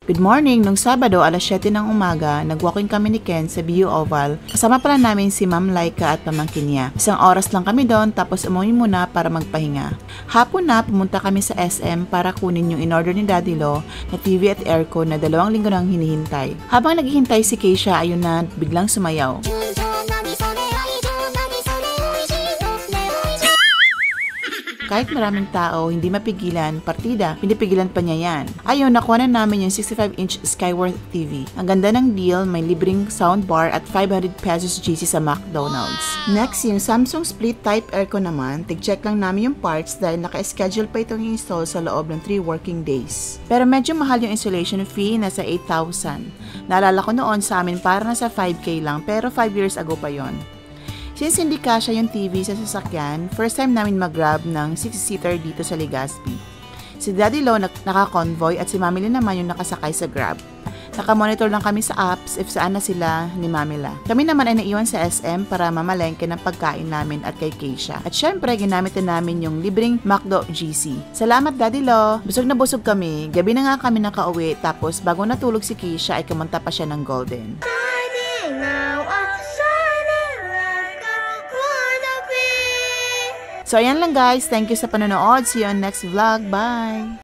Good morning! Nung Sabado, alas 7 ng umaga, nag-walking kami ni Ken sa BU Oval. Kasama pala namin si Ma'am Laika at pamangkin niya. Isang oras lang kami doon tapos umuwi muna para magpahinga. Hapon na, pumunta kami sa SM para kunin yung in-order ni Daddy Lo na TV at aircon na 2 linggo nang hinihintay. Habang naghihintay si Keisha, ayun na, biglang sumayaw. Kahit maraming tao, hindi mapigilan, partida, pinipigilan pa niya yan. Ayun, nakuha na namin yung 65-inch Skyworth TV. Ang ganda ng deal, may libreng soundbar at 500 pesos GC sa McDonald's. Next, yung Samsung Split Type Aircon naman, tig-check lang namin yung parts dahil naka-schedule pa itong install sa loob ng 3 working days. Pero medyo mahal yung installation fee, nasa 8,000. Naalala ko noon sa amin para nasa 5K lang, pero 5 years ago pa yon. Since hindi kasya yung TV sa sasakyan, first time namin mag-grab ng 6-seater dito sa Legazpi. Si Daddy Lo naka-convoy at si Mami Lynn naman yung nakasakay sa Grab. Naka-monitor lang kami sa apps if saan na sila ni Mami La. Kami naman ay naiwan sa SM para mamalengke ng pagkain namin at kay Keisha. At syempre, ginamit na namin yung libreng McDo GC. Salamat Daddy Lo! Busog na busog kami. Gabi na nga kami nakauwi tapos bago natulog si Keisha ay kumanta pa siya ng Golden. So ayan lang guys, thank you sa panonood. See you on next vlog. Bye!